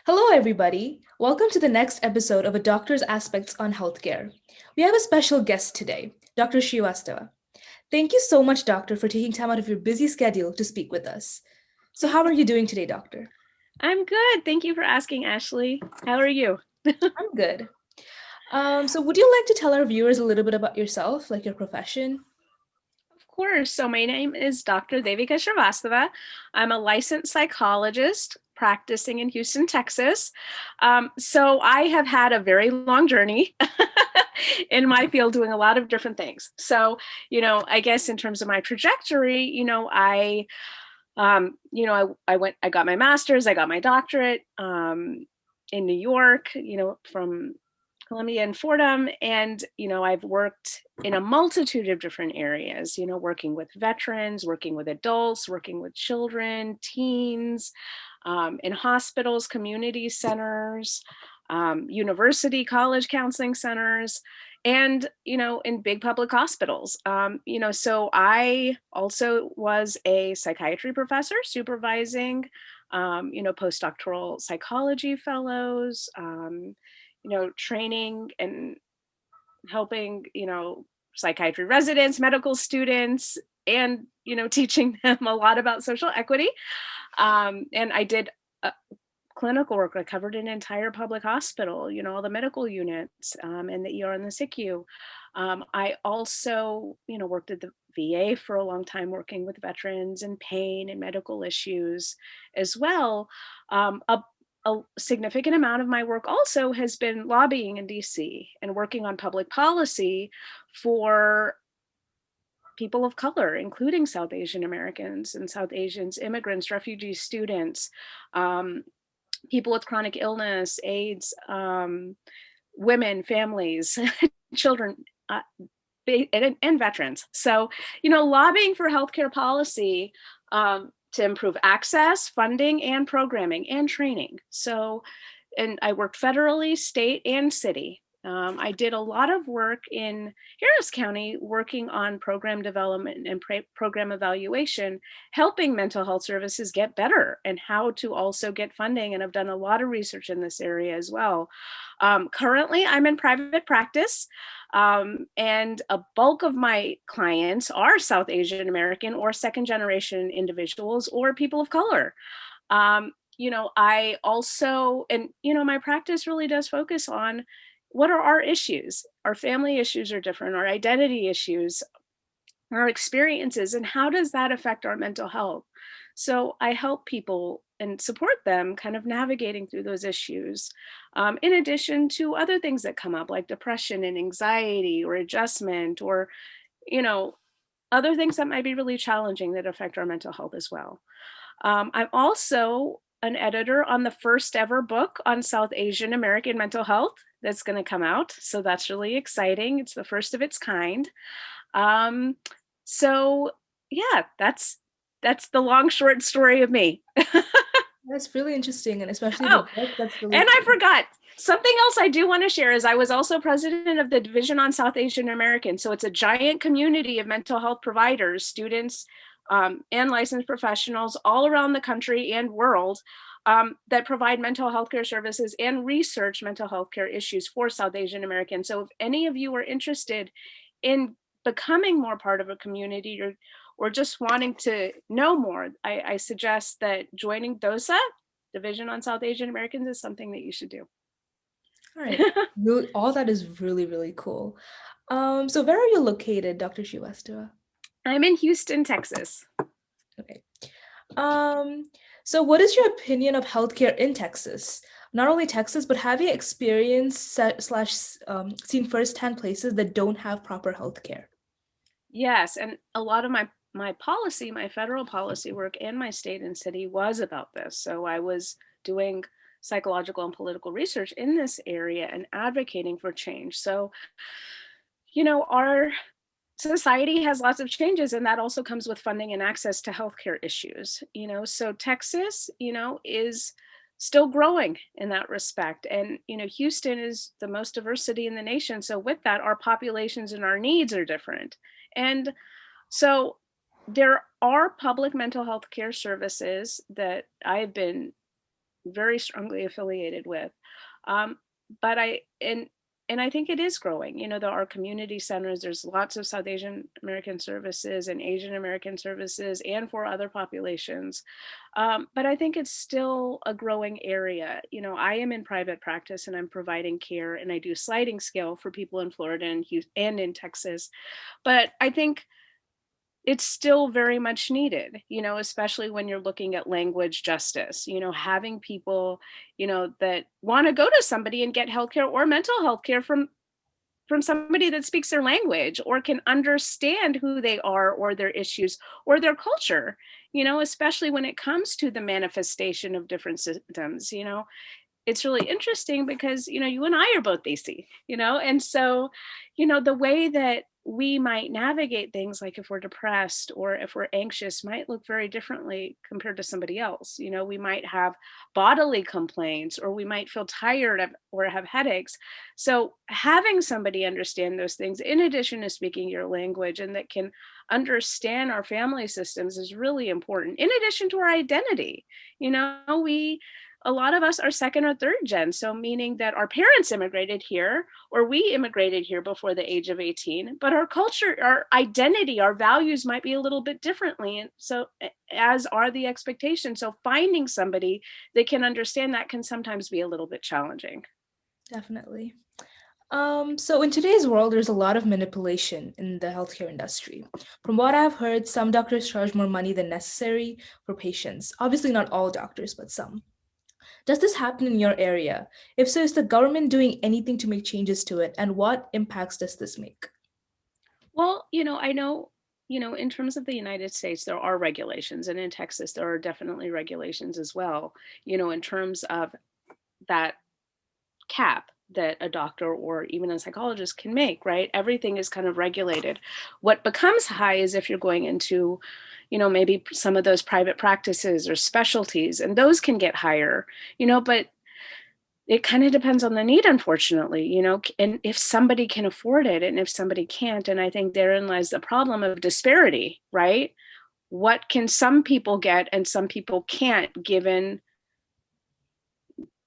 Hello, everybody. Welcome to the next episode of A Doctor's Aspects on Healthcare. We have a special guest today, Dr. Srivastava. Thank you so much, Doctor, for taking time out of your busy schedule to speak with us. So, how are you doing today, Doctor? I'm good. Thank you for asking, Ashley. How are you? I'm good. Would you like to tell our viewers a little bit about yourself, like your profession? Of course. So my name is Dr. Devika Srivastava. I'm a licensed psychologist practicing in Houston, Texas. So I have had a very long journey in my field doing a lot of different things. So, I guess in terms of my trajectory, I got my master's, I got my doctorate in New York, from Columbia and Fordham. And, I've worked in a multitude of different areas, working with veterans, working with adults, working with children, teens, in hospitals, community centers, university, college counseling centers, and in big public hospitals. So I also was a psychiatry professor supervising postdoctoral psychology fellows, training and helping psychiatry residents, medical students, and teaching them a lot about social equity. And I did clinical work. I covered an entire public hospital, all the medical units, and the ER and the SICU. I also, worked at the VA for a long time, working with veterans and pain and medical issues as well. A significant amount of my work also has been lobbying in DC and working on public policy for people of color, including South Asian Americans and South Asians, immigrants, refugees, students, people with chronic illness, AIDS, women, families, children, and veterans. So, lobbying for healthcare policy to improve access, funding, and programming and training. So, and I worked federally, state, and city. I did a lot of work in Harris County working on program development and program evaluation, helping mental health services get better and how to also get funding. And I've done a lot of research in this area as well. Currently, I'm in private practice, and a bulk of my clients are South Asian American or second generation individuals or people of color. I also, and, my practice really does focus on what are our issues. Our family issues are different, our identity issues, our experiences, and how does that affect our mental health? So I help people and support them kind of navigating through those issues, in addition to other things that come up like depression and anxiety or adjustment or, you know, other things that might be really challenging that affect our mental health as well. I'm also an editor on the first ever book on South Asian American mental health that's going to come out. So that's really exciting. It's the first of its kind. Um, so yeah, that's the long short story of me. That's really interesting, and especially the Oh, book, that's really and I cool. forgot something else I do want to share is I was also president of the Division on South Asian American. So it's a giant community of mental health providers, students, and licensed professionals all around the country and world, that provide mental health care services and research mental health care issues for South Asian Americans. So if any of you are interested in becoming more part of a community or just wanting to know more, I suggest that joining DOSA, Division on South Asian Americans, is something that you should do. All right. Really, all that is really, really cool. Where are you located, Dr. Srivastava? I'm in Houston, Texas. Okay. Um, what is your opinion of healthcare in Texas? Not only Texas, but have you experienced slash seen firsthand places that don't have proper healthcare? Yes, and a lot of my policy, my federal policy work and my state and city was about this. So I was doing psychological and political research in this area and advocating for change. So, our society has lots of changes, and that also comes with funding and access to healthcare issues. So Texas, is still growing in that respect. And, Houston is the most diverse city in the nation. So with that, our populations and our needs are different. And so there are public mental health care services that I've been very strongly affiliated with. Um, but and I think it is growing. There are community centers. There's lots of South Asian American services and Asian American services, and for other populations. But I think it's still a growing area. I am in private practice and I'm providing care, and I do sliding scale for people in Florida and and in Texas. But I think it's still very much needed, especially when you're looking at language justice, having people, that want to go to somebody and get healthcare or mental health care from somebody that speaks their language or can understand who they are or their issues or their culture, especially when it comes to the manifestation of different symptoms. It's really interesting because you and I are both DC, and so the way that we might navigate things, like if we're depressed or if we're anxious, might look very differently compared to somebody else. We might have bodily complaints, or we might feel tired or have headaches. So having somebody understand those things, in addition to speaking your language, and that can understand our family systems, is really important, in addition to our identity. We a lot of us are second or third gen. So meaning that our parents immigrated here, or we immigrated here before the age of 18, but our culture, our identity, our values might be a little bit differently. And so as are the expectations. So finding somebody that can understand that can sometimes be a little bit challenging. Definitely. So in today's world, there's a lot of manipulation in the healthcare industry. From what I've heard, some doctors charge more money than necessary for patients. Obviously, not all doctors, but some. Does this happen in your area? If so, is the government doing anything to make changes to it? And what impacts does this make? Well, I know, in terms of the United States, there are regulations, and in Texas, there are definitely regulations as well, in terms of that cap that a doctor or even a psychologist can make, right? Everything is kind of regulated. What becomes high is if you're going into, maybe some of those private practices or specialties, and those can get higher, but it kind of depends on the need, unfortunately, and if somebody can afford it and if somebody can't. And I think therein lies the problem of disparity, right? What can some people get and some people can't, given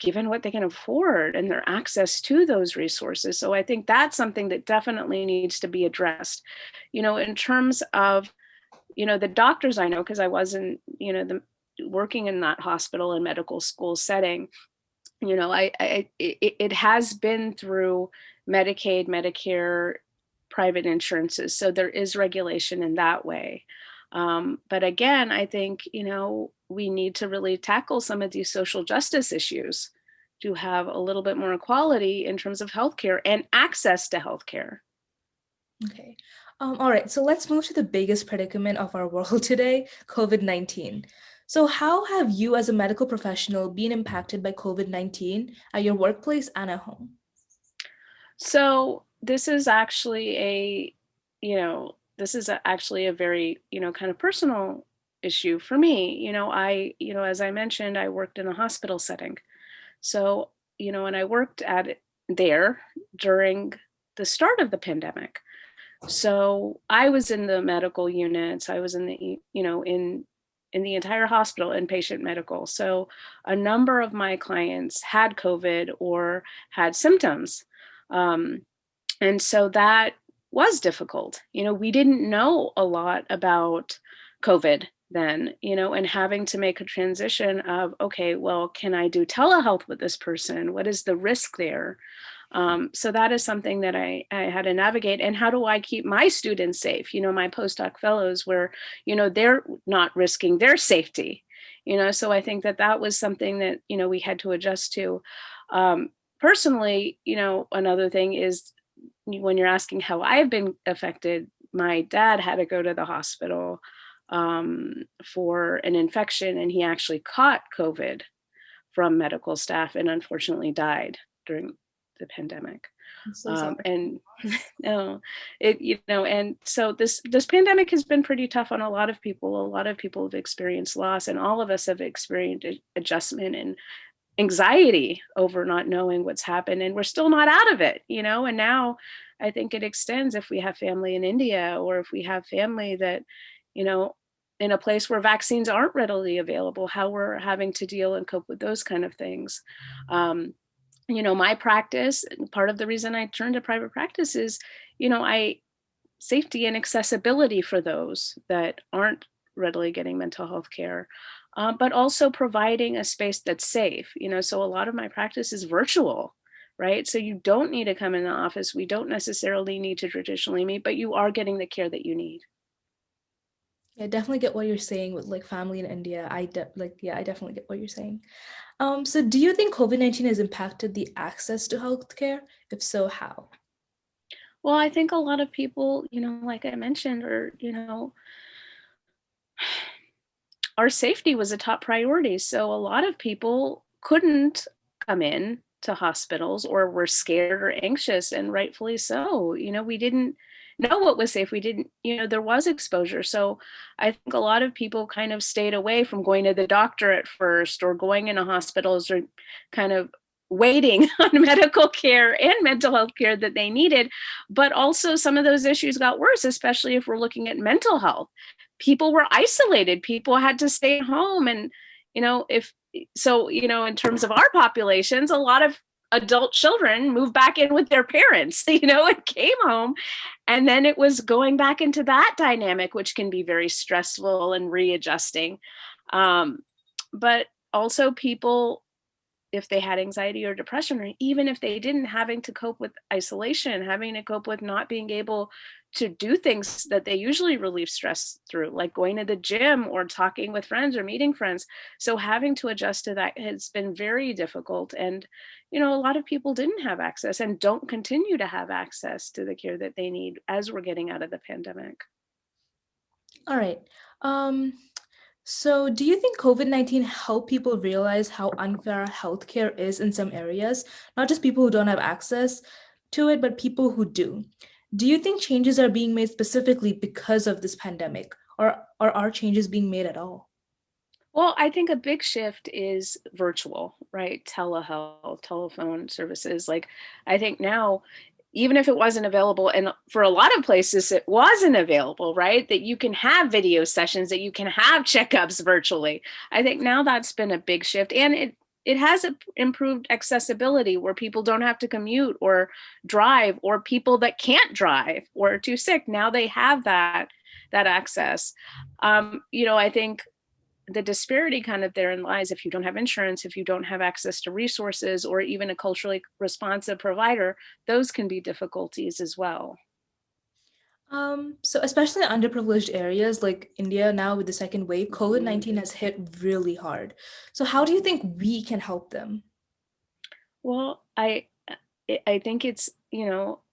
what they can afford and their access to those resources. So I think that's something that definitely needs to be addressed. In terms of, the doctors I know, because I wasn't, working in that hospital and medical school setting, it has been through Medicaid, Medicare, private insurances. So there is regulation in that way. But again, I think, we need to really tackle some of these social justice issues to have a little bit more equality in terms of healthcare and access to healthcare. Okay. All right, so let's move to the biggest predicament of our world today, COVID-19. So, how have you, as a medical professional, been impacted by COVID-19 at your workplace and at home? So this is actually actually a very, kind of personal issue for me. As I mentioned, I worked in a hospital setting. So, and I worked at it there during the start of the pandemic. So I was in the medical units. I was in the, in the entire hospital, inpatient medical. So a number of my clients had COVID or had symptoms. Um, and so that was difficult. We didn't know a lot about COVID then, and having to make a transition of, okay, well, can I do telehealth with this person? What is the risk there? So that is something that I had to navigate. And how do I keep my students safe? My postdoc fellows where, they're not risking their safety, so I think that was something that, we had to adjust to. Personally, another thing is, when you're asking how I've been affected, my dad had to go to the hospital for an infection, and he actually caught COVID from medical staff and unfortunately died during the pandemic. I'm so sorry. And no, and so this pandemic has been pretty tough on a lot of people. A lot of people have experienced loss, and all of us have experienced adjustment and anxiety over not knowing what's happened, and we're still not out of it, and now I think it extends if we have family in India, or if we have family that, you know in a place where vaccines aren't readily available, how we're having to deal and cope with those kind of things. My practice, part of the reason I turned to private practice is, I safety and accessibility for those that aren't readily getting mental health care, but also providing a space that's safe. So a lot of my practice is virtual, right? So you don't need to come in the office. We don't necessarily need to traditionally meet, but you are getting the care that you need. Yeah, I definitely get what you're saying with like family in India. I definitely get what you're saying. So do you think COVID-19 has impacted the access to healthcare? If so, how? Well, I think a lot of people, like I mentioned, our safety was a top priority. So a lot of people couldn't come in to hospitals or were scared or anxious, and rightfully so. We didn't know what was safe. We didn't, there was exposure. So I think a lot of people kind of stayed away from going to the doctor at first or going into hospitals or kind of waiting on medical care and mental health care that they needed. But also some of those issues got worse, especially if we're looking at mental health. People were isolated, people had to stay home, and if so, in terms of our populations, a lot of adult children moved back in with their parents, and came home, and then it was going back into that dynamic, which can be very stressful and readjusting. But also people, if they had anxiety or depression, or even if they didn't, having to cope with isolation, having to cope with not being able to do things that they usually relieve stress through, like going to the gym or talking with friends or meeting friends. So having to adjust to that has been very difficult. And, a lot of people didn't have access and don't continue to have access to the care that they need as we're getting out of the pandemic. All right. Um, so do you think COVID-19 helped people realize how unfair healthcare is in some areas? Not just people who don't have access to it, but people who do. Do you think changes are being made specifically because of this pandemic, or are changes being made at all? Well, I think a big shift is virtual, right? Telehealth, telephone services. Like, I think now, even if it wasn't available, and for a lot of places it wasn't available, right? That you can have video sessions, that you can have checkups virtually. I think now that's been a big shift, and it has improved accessibility where people don't have to commute or drive, or people that can't drive or are too sick. Now they have that access. I think the disparity kind of therein lies if you don't have insurance, if you don't have access to resources, or even a culturally responsive provider, those can be difficulties as well. So especially in underprivileged areas like India now with the second wave, Mhm. COVID-19 has hit really hard. So how do you think we can help them? Well, I think it's,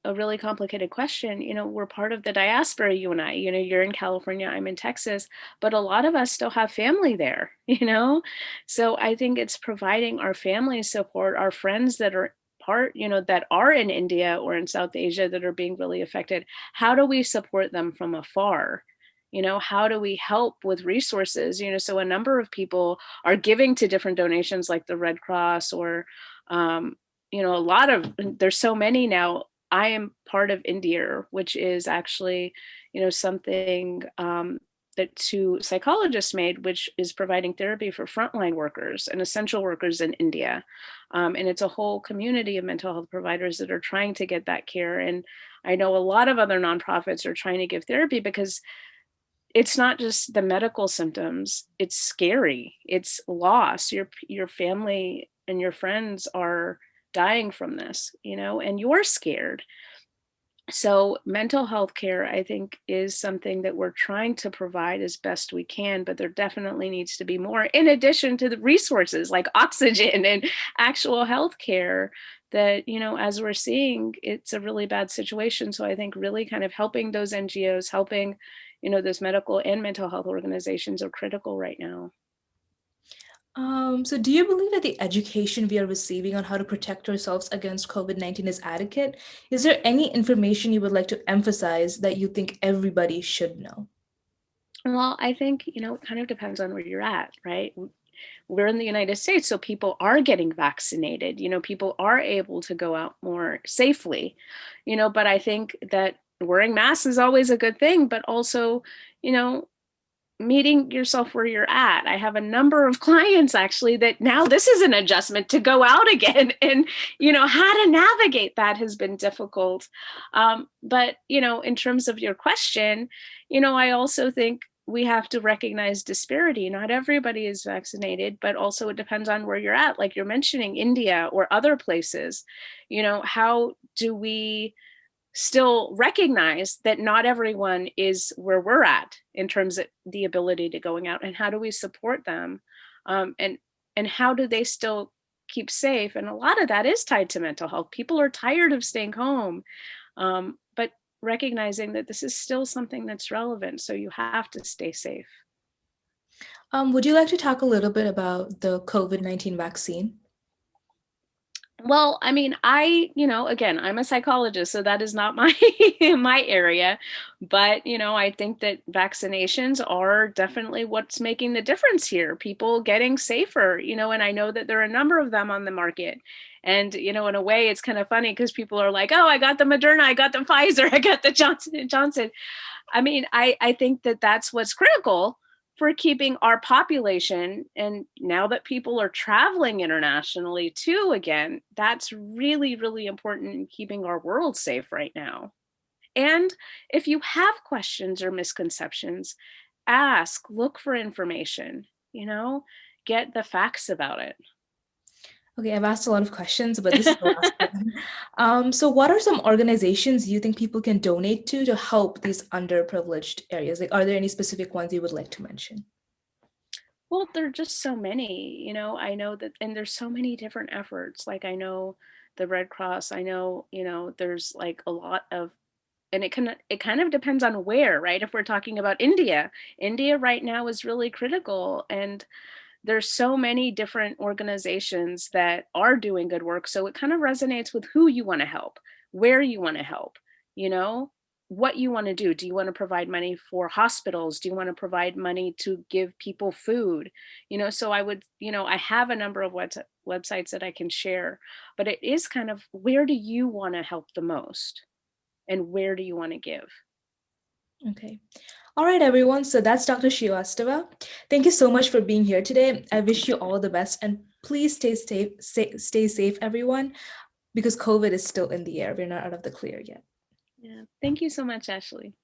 a really complicated question. We're part of the diaspora, you and I. You're in California, I'm in Texas, but a lot of us still have family there, So I think it's providing our family support, our friends that are that are in India or in South Asia that are being really affected. How do we support them from afar? How do we help with resources? So a number of people are giving to different donations like the Red Cross or um, a lot of, there's so many now. I am part of India, which is actually, something that two psychologists made, which is providing therapy for frontline workers and essential workers in India. And it's a whole community of mental health providers that are trying to get that care. And I know a lot of other nonprofits are trying to give therapy because it's not just the medical symptoms, it's scary, it's loss. Your family and your friends are dying from this, and you're scared. So mental health care, I think, is something that we're trying to provide as best we can, but there definitely needs to be more in addition to the resources like oxygen and actual health care that, as we're seeing, it's a really bad situation. So I think really kind of helping those NGOs, helping, those medical and mental health organizations are critical right now. So do you believe that the education we are receiving on how to protect ourselves against COVID-19 is adequate? Is there any information you would like to emphasize that you think everybody should know? Well, I think, it kind of depends on where you're at, right? We're in the United States, so people are getting vaccinated. People are able to go out more safely, but I think that wearing masks is always a good thing, but also, you know, meeting yourself where you're at. I have a number of clients actually that now this is an adjustment to go out again, and how to navigate that has been difficult. But in terms of your question, I also think we have to recognize disparity. Not everybody is vaccinated, but also it depends on where you're at. Like you're mentioning India or other places, how do we still recognize that not everyone is where we're at in terms of the ability to going out, and how do we support them, and how do they still keep safe? And a lot of that is tied to mental health. People are tired of staying home, but recognizing that this is still something that's relevant, so you have to stay safe. Would you like to talk a little bit about the COVID-19 vaccine? Well, I mean, again, I'm a psychologist, so that is not my my area. But, I think that vaccinations are definitely what's making the difference here. People getting safer, and I know that there are a number of them on the market. And, in a way, it's kind of funny because people are like, oh, I got the Moderna, I got the Pfizer, I got the Johnson and Johnson. I mean, I think that that's what's critical for keeping our population. And now that people are traveling internationally too, again, that's really, really important in keeping our world safe right now. And if you have questions or misconceptions, ask, look for information, get the facts about it. Okay, I've asked a lot of questions, but this is the last one. So what are some organizations you think people can donate to help these underprivileged areas? Like, are there any specific ones you would like to mention? Well, there are just so many, I know that, and there's so many different efforts. Like I know the Red Cross, I know, there's like a lot of, and it kind of depends on where, right? If we're talking about India right now is really critical, and there's so many different organizations that are doing good work. So it kind of resonates with who you want to help, where you want to help, you know, what you want to do. Do you want to provide money for hospitals? Do you want to provide money to give people food? So I would, I have a number of websites that I can share, but it is kind of where do you want to help the most and where do you want to give? Okay. All right, everyone. So that's Dr. Srivastava. Thank you so much for being here today. I wish you all the best, and please stay safe, everyone, because COVID is still in the air. We're not out of the clear yet. Yeah. Thank you so much, Ashley.